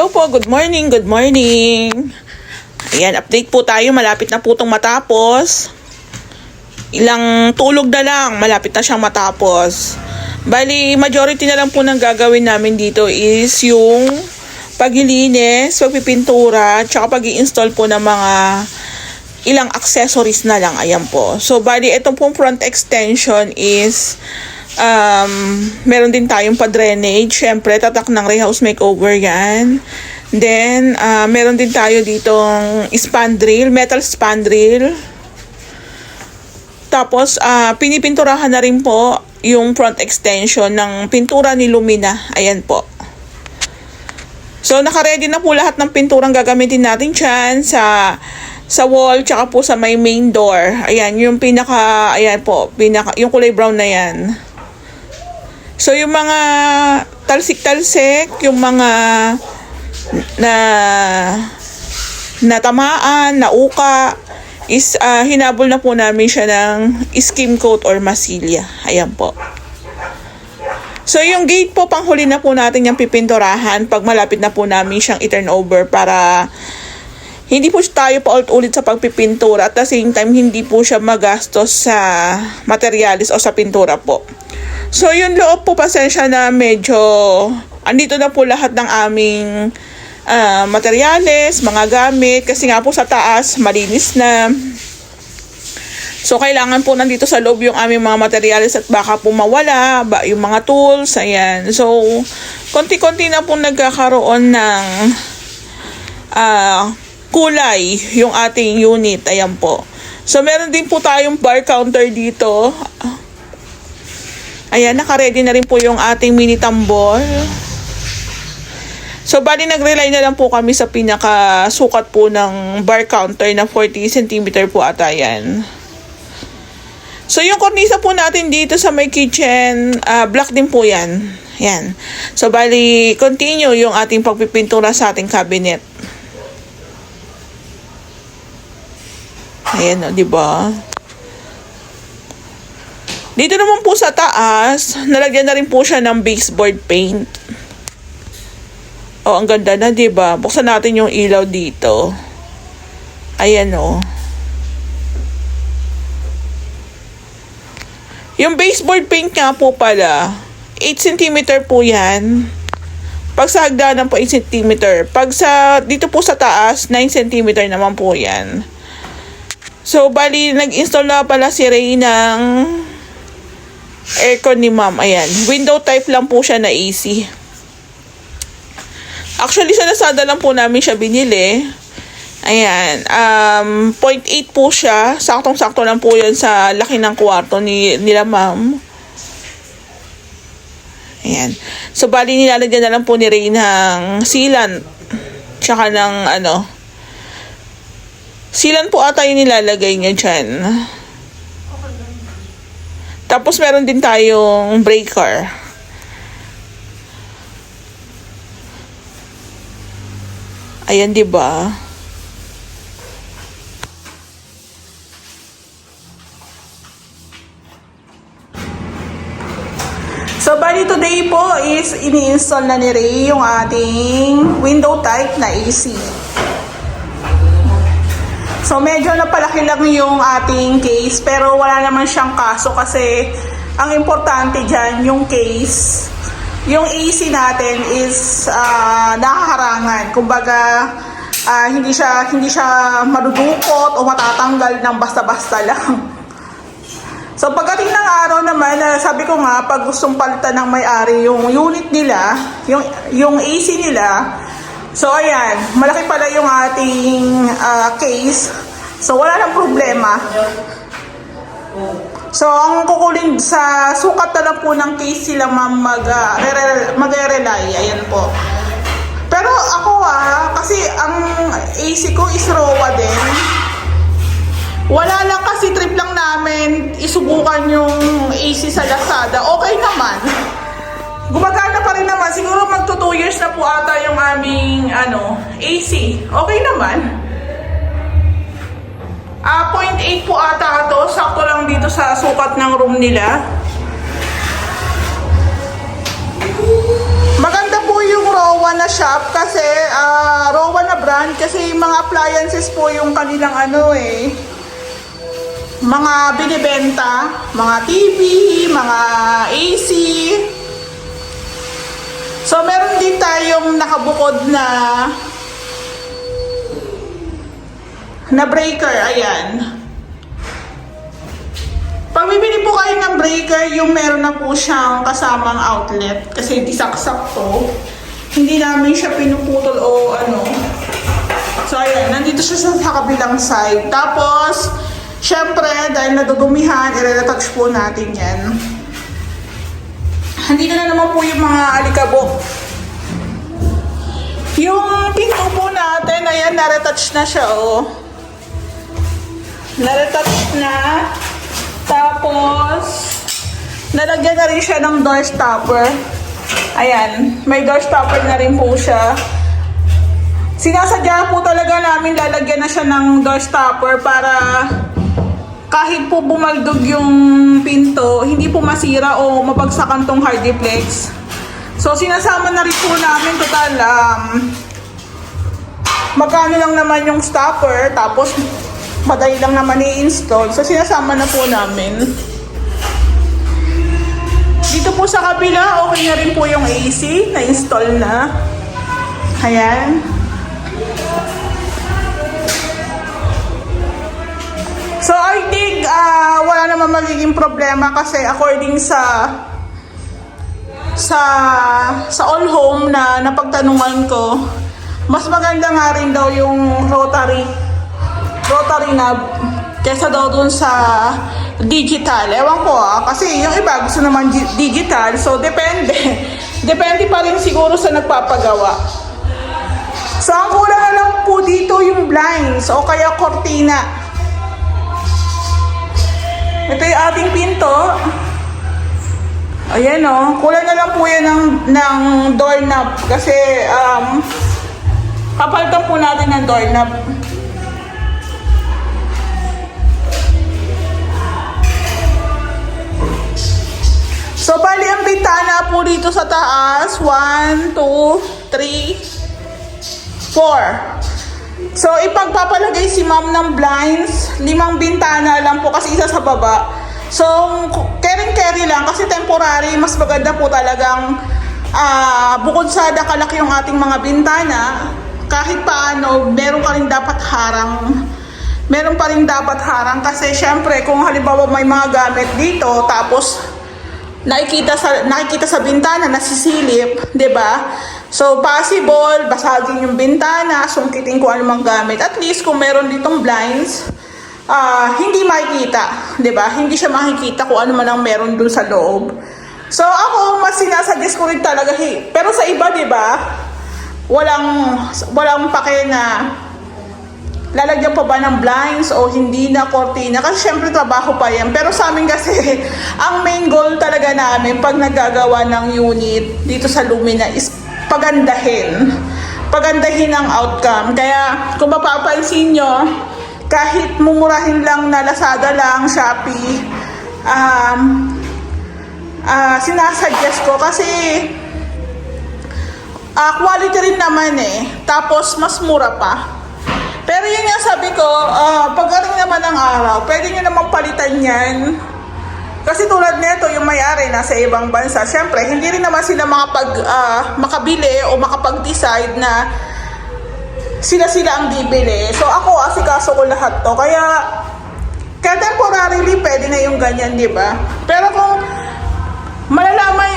Hello po, good morning, good morning. Ayan, update po tayo, malapit na po itong matapos. Ilang tulog na lang, malapit na siyang matapos. Bali, majority na lang po ng gagawin namin dito is yung paglilinis, pagpipintura, tsaka pag-i-install po ng mga ilang accessories na lang. Ayan po. So, bali, itong pong front extension is meron din tayong pa-drainage. Syempre, tatak ng Rayhouse Makeover yan. Then, meron din tayo ditong spandrel, metal spandrel. Tapos, pinipinturahan na rin po yung front extension ng pintura ni Lumina. Ayan po. So, naka-ready na po lahat ng pinturang gagamitin natin dyan sa wall, tsaka po sa may main door. Ayan, yung ayan po, yung kulay brown na yan. So, yung mga talsik-talsik, yung mga natamaan, nauka, is hinabol na po namin siya ng skim coat or masilya. Ayan po. So, yung gate po, panghuli na po natin yung pipinturahan pag malapit na po namin siyang i-turn over para hindi po tayo paulit-ulit sa pagpipintura at the same time hindi po siya magastos sa materialis o sa pintura po. So, yung loob po, pasensya na medyo andito na po lahat ng aming materyales, mga gamit, kasi nga po sa taas malinis na. So, kailangan po nandito sa loob yung aming mga materyales at baka po mawala yung mga tools, ayan. So, konti-konti na po nagkakaroon ng kulay yung ating unit, ayan po. So, meron din po tayong bar counter dito. Ayan, naka-ready na rin po yung ating mini tambol. So, bali nag-rely na lang po kami sa pinaka-sukat po ng bar counter na 40 cm po ata yan. So, yung kornisa po natin dito sa may kitchen, black din po yan. Yan. So, bali, continue yung ating pagpipintura sa ating cabinet. Ayan o, diba? Dito naman po sa taas, nalagyan na rin po siya ng baseboard paint. Oh, ang ganda na, 'di ba? Buksan natin yung ilaw dito. Ayan oh. Yung baseboard paint nga po pala, 8 cm po 'yan. Pag sa hagdanan po 8 cm. Pag dito po sa taas, 9 cm naman po 'yan. So, bali nag-install na pala si Ray ng aircon ni ma'am. Ayan. Window type lang po siya na AC. Actually, sa Lazada lang po namin siya binili. Ayan. 0.8 po siya. Saktong-sakto lang po yun sa laki ng kwarto nila ma'am. Ayan. So, bali nilalagyan na lang po ni Ray ng sealant. Tsaka ng sealant po ata yung nilalagay niya dyan. Tapos, meron din tayong breaker. Ayan, diba? So, bali today po is ini-install na ni Ray yung ating window type na AC. So, medyo napalaki lang yung ating case, pero wala naman siyang kaso kasi ang importante dyan, yung case, yung AC natin is nakaharangan. Kumbaga, hindi siya madudukot o matatanggal ng basta-basta lang. So, pagdating ng araw naman, sabi ko nga, pag gustong palitan ng may-ari yung unit nila, yung AC nila, so, ayan, malaki pala yung ating case. So, wala nang problema. So, ang kukulin sa sukat na lang po ng case sila ma'am mag-rely. Ayan po. Pero ako kasi ang AC ko is ROA din. Wala lang kasi trip lang namin isubukan yung AC sa Lazada. Okay naman. Gumagana pa rin naman. Siguro magto 2 years na po ata yung aming AC. Okay naman. 0.8 po ata ito. Sakto lang dito sa sukat ng room nila. Maganda po yung Rowan na shop kasi Rowan na brand kasi mga appliances po yung kanilang mga binibenta, mga TV, mga AC. So meron din tayong nakabukod na breaker, ayan. Pag bibili po kayo ng breaker, yung meron na po siyang kasamang outlet kasi hindi saksak to. Hindi namin siya pinuputol o ano. So ayan, nandito siya sa kabilang side. Tapos, syempre, dahil nadudumihan, i-retouch po natin yan. Nandito na naman po yung mga alikabok. Yung pinto po natin, ayan, na-retouch na siya, oh. Na-retouch na. Tapos, nalagyan na rin siya ng door stopper. Ayan, may door stopper na rin po siya. Sinasadya po talaga namin lalagyan na siya ng door stopper para kahit po bumaldog yung pinto, hindi po masira o mabagsakan tong Hardiplex. So, sinasama na rin po namin total, magkano lang naman yung stopper, tapos madali lang naman i-install. So, sinasama na po namin. Dito po sa kabila, okay na rin po yung AC. Na-install na. Ayan. So, I think wala naman magiging problema kasi according sa all home na napagtanungan ko, mas maganda nga rin daw yung rotary knob kesa daw dun sa digital. Ewan ko kasi yung iba gusto naman digital, so depende. Depende pa rin siguro sa nagpapagawa. So ang kulang na lang po dito yung blinds o kaya kortina. Ito yung ating pinto. Ayan o, kulang na lang po yan ng doorknob kasi kapalitan po natin ng doorknob. So, bali ang bintana po dito sa taas, 1, 2, 3, 4. So, ipagpapalagay si ma'am ng blinds, 5 bintana lang po kasi isa sa baba. So, carry lang kasi temporary, mas maganda po talagang bukod sa nakalaki yung ating mga bintana, kahit paano, meron pa rin dapat harang. Meron pa rin dapat harang kasi syempre kung halimbawa may mga gamit dito, tapos nakikita sa bintana, nasisilip, 'di ba? So possible basagin yung bintana, sungkitin ko anumang gamit. At least kung meron ditong blinds, hindi makikita, 'di ba? Hindi siya makikita kung ano man ang meron dun sa loob. So ako mas sinasuggest ko rin talaga, pero sa iba, 'di ba? Walang pake na lalagyan pa ba ng blinds o hindi na kortina kasi syempre trabaho pa yan. Pero sa amin kasi ang main goal talaga namin pag naggagawa ng unit dito sa Lumina is pagandahin ang outcome. Kaya kung mapapansin nyo, kahit mumurahin lang na Lazada lang, Shopee, sinasuggest ko kasi quality rin naman tapos mas mura pa. Pero yun nga sabi ko, pagdating naman ng araw, pwede nyo naman palitan yan. Kasi tulad nito, yung may-ari nasa ibang bansa, syempre, hindi rin naman sila makabili o makapag-decide na sila ang bibili. So ako, asikaso ko lahat to. Kaya temporarily, pwede na yung ganyan, di ba? Pero kung malalaman,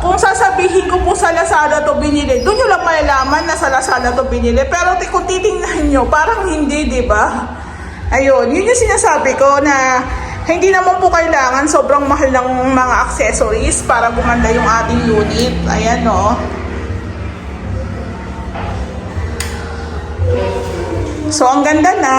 kung sasabihin ko po sa Lazada to binili, doon nyo lang malalaman na sa Lazada to binili. Pero kung titingnan nyo, parang hindi, di ba? Ayun, yun yung sinasabi ko na hindi naman po kailangan sobrang mahal ng mga accessories para gumanda yung ating unit. Ayan, no? So, ang ganda na.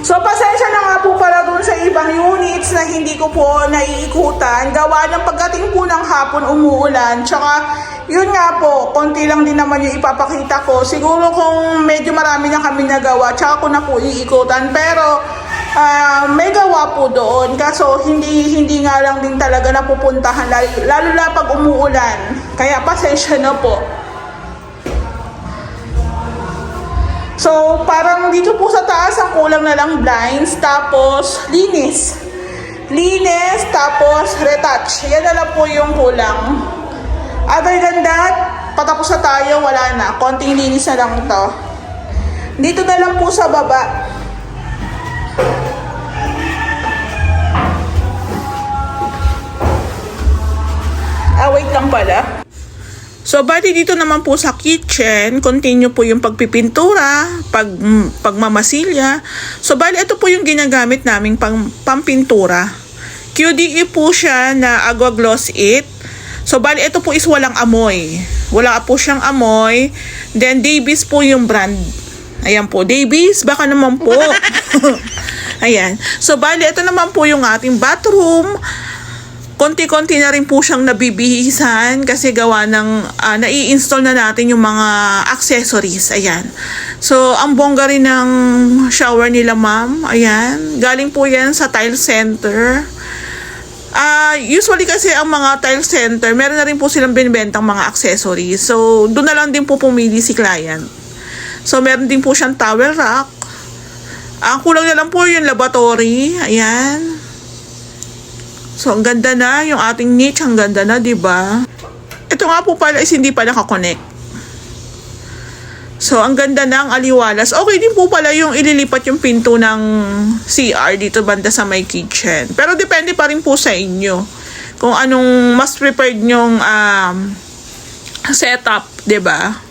So, pasensya na nga po pala dun sa ibang units na hindi ko po naiikutan. Gawa ng pagdating po ng hapon, umuulan. Tsaka, yun nga po, konti lang din naman yung ipapakita ko. Siguro kung medyo marami na kami nagawa, tsaka ko na po iikutan. Pero, may gawa po doon. Kaso hindi nga lang din talaga napupuntahan. Lalo na pag umuulan. Kaya pasensya na po. So, parang dito po sa taas, ang kulang na lang blinds, tapos linis. Linis, tapos retouch. Yan na lang po yung kulang. Other than that, patapos na tayo, wala na. Konting linis na lang ito. Dito na lang po sa baba. Wait lang pala. So, bali dito naman po sa kitchen, continue po yung pagpipintura, pagmamasilya. So, bali ito po yung ginagamit naming pampintura. QDE po siya na Agua Gloss It. So, bali ito po is walang amoy. Wala po siyang amoy. Then, Davies po yung brand. Ayan po, Davies, baka naman po. Ayan. So, bali ito naman po yung ating bathroom. Konti-konti na rin po siyang nabibihisan kasi gawa ng nai-install na natin yung mga accessories. Ayan. So, ang bongga rin ng shower nila, ma'am. Ayan. Galing po yan sa Tile Center. Usually kasi ang mga Tile Center, meron na rin po silang binibentang mga accessories. So, doon na lang din po pumili si client. So, meron din po siyang towel rack. Ang kulang na lang po yung lavatory. Ayan. So, ang ganda na. Yung ating niche, ang ganda na, diba? Ito nga po pala is hindi pa nakakonect. So, ang ganda na ang aliwalas. Okay din po pala yung ililipat yung pinto ng CR dito banda sa may kitchen. Pero depende pa rin po sa inyo. Kung anong mas prepared nyong setup, diba?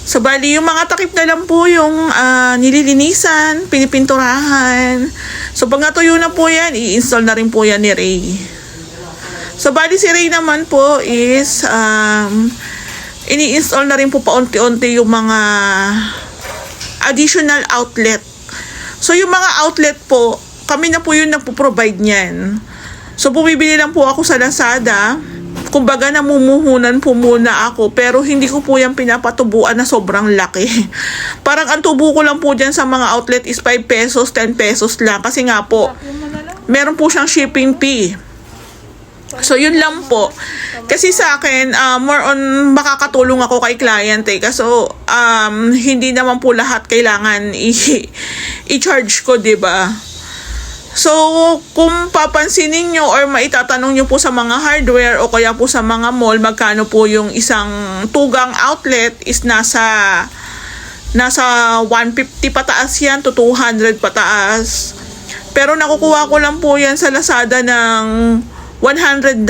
So, bali, yung mga takip na lang po yung nililinisan, pinipinturahan. So, pag natuyo na po yan, i-install na rin po yan ni Ray. So, bali, si Ray naman po is ini-install na rin po paunti-unti yung mga additional outlet. So, yung mga outlet po, kami na po yung nagpo-provide niyan. So, bumibili lang po ako sa Lazada. Kumbaga namumuhunan po muna ako, pero hindi ko po yan pinapatubuan na sobrang laki. Parang ang tubo ko lang po dyan sa mga outlet is 5 pesos, 10 pesos lang. Kasi nga po, meron po siyang shipping fee. So, yun lang po. Kasi sa akin, more on makakatulong ako kay client eh. Kaso, hindi naman po lahat kailangan i-charge ko, diba? So, kung papansinin nyo or maitatanong nyo po sa mga hardware o kaya po sa mga mall, magkano po yung isang tugang outlet is nasa 150 pataas yan to 200 pataas. Pero nakukuha ko lang po yan sa Lazada ng 109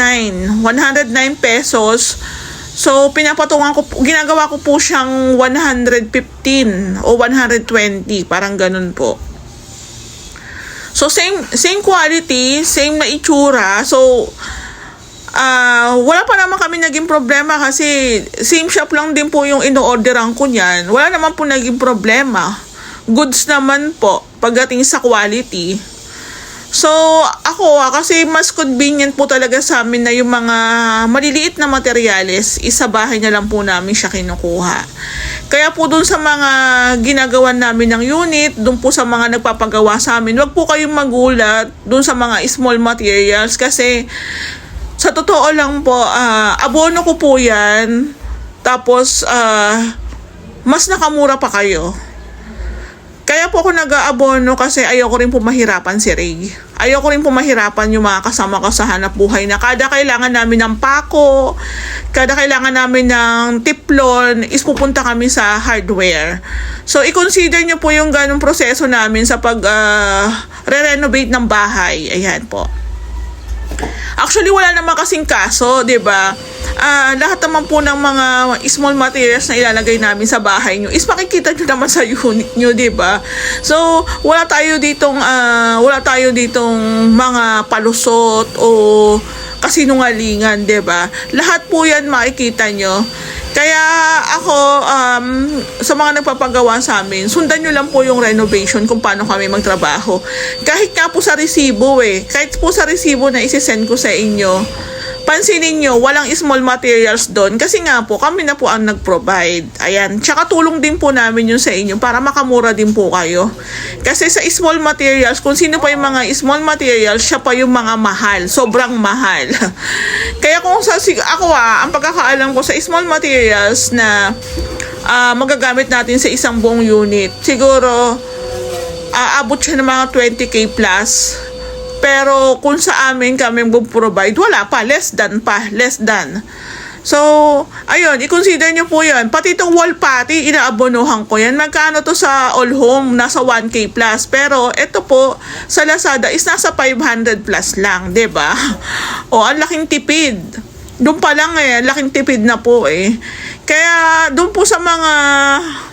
pesos. So, ginagawa ko po siyang 115 o 120, parang ganun po. So, same quality, same na itsura. So, wala pa naman kami naging problema kasi same shop lang din po yung ino-orderan ko niyan. Wala naman po naging problema. Goods naman po pagdating sa quality. So, ako kasi mas convenient po talaga sa amin na yung mga maliliit na materyales, isa bahay na lang po namin siya kinukuha. Kaya po dun sa mga ginagawa namin ng unit, dun po sa mga nagpapagawa sa amin, wag po kayong magulat dun sa mga small materials kasi sa totoo lang po, abono ko po yan, tapos mas nakamura pa kayo. Kaya po ako nag-aabono kasi ayoko rin po mahirapan si Ray. Ayoko rin po mahirapan yung mga kasama ko sa hanap buhay na kada kailangan namin ng pako, kada kailangan namin ng tiplon, is pupunta kami sa hardware. So, i-consider nyo po yung ganong proseso namin sa re-renovate ng bahay. Ayan po. Actually, wala naman kasing kaso, 'di ba? Lahat naman po ng mga small materials na ilalagay namin sa bahay nyo is makikita nyo naman sa unit nyo, 'di ba? So, wala tayo ditong mga palusot o kasinungalingan, 'di ba? Lahat po 'yan makikita nyo. Kaya ako, sa mga nagpapagawa sa amin, sundan nyo lang po yung renovation kung paano kami magtrabaho. Kahit nga po sa resibo kahit po sa resibo na isi-send ko sa inyo, pansinin nyo, walang small materials doon kasi nga po, kami na po ang nag-provide. Ayan, tsaka tulong din po namin yun sa inyo para makamura din po kayo. Kasi sa small materials, kung sino pa yung mga small materials, siya pa yung mga mahal, sobrang mahal. Kaya kung ako ang pagkakaalam ko sa small materials na magagamit natin sa isang buong unit, siguro aabot siya ng mga 20k plus. Pero kung sa amin kami mag-provide, wala pa, less than. So, ayun, i-consider nyo po yun. Pati itong wall putty, inaabonohan ko yan. Magkano to sa all home? Nasa 1k plus. Pero ito po, sa Lazada is nasa 500 plus lang, 'di ba? O, ang laking tipid. Doon pa lang laking tipid na po Kaya doon po sa mga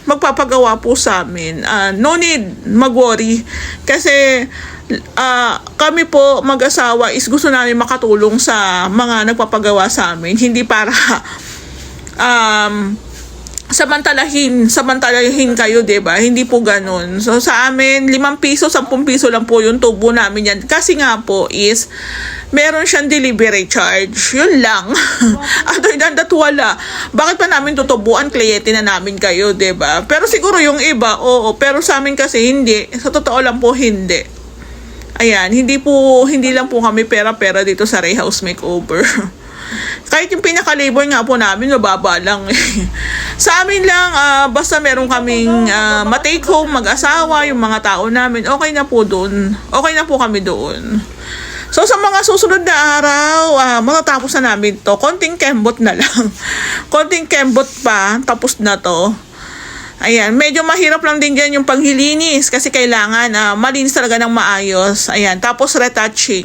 magpapagawa po sa amin, no need mag-worry. Kasi kami po mag-asawa is gusto namin makatulong sa mga nagpapagawa sa amin. Hindi para samantalahin kayo, 'di ba? Hindi po ganoon. So sa amin, 5 piso, 10 piso lang po yung tubo namin yan. Kasi nga po is meron siyang delivery charge. Yun lang. Other than that, wala. Bakit pa namin tutubuan? Kliyente na namin kayo, 'di ba? Pero siguro yung iba, oo. Pero sa amin kasi hindi. Sa totoo lang po, hindi. Ayan, hindi lang po kami pera-pera dito sa Ray House Makeover. Kahit yung pinaka-labor nga po namin, mababa lang Sa amin lang, basta meron kaming ma-take home, mag-asawa, yung mga tao namin, okay na po doon. Okay na po kami doon. So, sa mga susunod na araw, matatapos na namin to. Konting kembot na lang. Konting kembot pa, tapos na to. Ayan, medyo mahirap lang din dyan yung paghilinis kasi kailangan malinis talaga ng maayos. Ayan, tapos retouching.